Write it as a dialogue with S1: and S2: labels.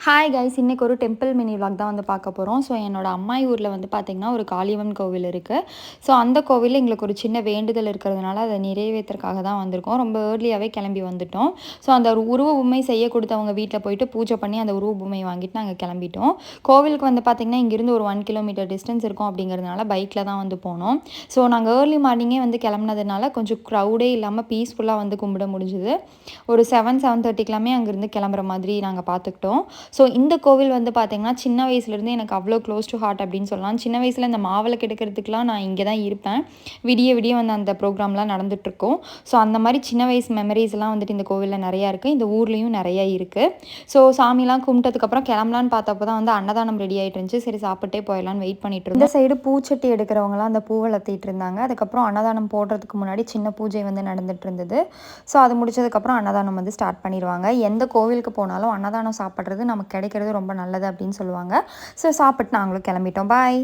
S1: Hi guys, இன்றைக்கி ஒரு temple mini vlog தான் வந்து பார்க்க போகிறோம். ஸோ என்னோடய அம்மாயி ஊரில் வந்து பார்த்திங்கன்னா ஒரு காளியம்மன் கோவில் இருக்குது. ஸோ அந்த கோவிலில் எங்களுக்கு ஒரு சின்ன வேண்டுதல் இருக்கிறதுனால அதை நிறைவேற்றுறதுக்காக தான் வந்திருக்கோம். ரொம்ப ஏர்லியாகவே கிளம்பி வந்துட்டோம். ஸோ அந்த ஒரு உருவ பொம்மை செய்ய கொடுத்தவங்க வீட்டில் போயிட்டு பூஜை பண்ணி அந்த உருவ பொம்மையை வாங்கிட்டு நாங்கள் கிளம்பிட்டோம். கோவிலுக்கு வந்து பார்த்திங்கன்னா இங்கேருந்து ஒரு 1 கிலோமீட்டர் டிஸ்டன்ஸ் இருக்கும். அப்படிங்கிறதுனால பைக்கில் தான் வந்து போனோம். ஸோ நாங்கள் ஏர்லி மார்னிங்கே வந்து கிளம்புனதுனால கொஞ்சம் க்ரௌடே இல்லாமல் பீஸ்ஃபுல்லாக வந்து கும்பிட முடிஞ்சுது. ஒரு 7:30க்கெல்லாமே அங்கேருந்து கிளம்புற மாதிரி நாங்கள் பார்த்துக்கிட்டோம். ஸோ இந்த கோவில் வந்து பார்த்திங்கன்னா சின்ன வயசுலேருந்து எனக்கு அவ்வளோ க்ளோஸ் டு ஹார்ட் அப்படின்னு சொல்லலாம். சின்ன வயசில் இந்த மாவிளக்கு எடுக்கிறதுக்குலாம் நான் இங்கே தான் இருப்பேன். விடிய விடிய வந்து அந்த ப்ரோக்ராம்லாம் நடந்துகிட்ருக்கோம். ஸோ அந்த மாதிரி சின்ன வயசு மெமரிஸ்லாம் வந்துட்டு இந்த கோவிலில் நிறையா இருக்குது. இந்த ஊர்லேயும் நிறையா இருக்குது. ஸோ சாமிலாம் கும்பிட்டதுக்கப்புறம் கிளம்பலான்னு பார்த்தப்போ தான் வந்து அன்னதானம் ரெடி ஆகிட்டு இருந்துச்சு. சரி சாப்பிட்டே போயிடலான்னு வெயிட் பண்ணிட்டு இருந்தோம். இந்த சைடு பூச்சட்டி எடுக்கிறவங்களாம் அந்த பூவை வளர்த்திட்டு இருந்தாங்க. அதுக்கப்புறம் அன்னதானம் போடுறதுக்கு முன்னாடி சின்ன பூஜை வந்து நடந்துட்டு இருந்தது. ஸோ அது முடிச்சதுக்கப்புறம் அன்னதானம் வந்து ஸ்டார்ட் பண்ணிடுவாங்க. எந்த கோவிலுக்கு போனாலும் அன்னதானம் சாப்பிட்றது நமக்கு கிடைக்கிறது ரொம்ப நல்லது அப்படின்னு சொல்லுவாங்க. ஸோ சாப்பிட்டு நாங்களும் கிளம்பிட்டோம். பாய்.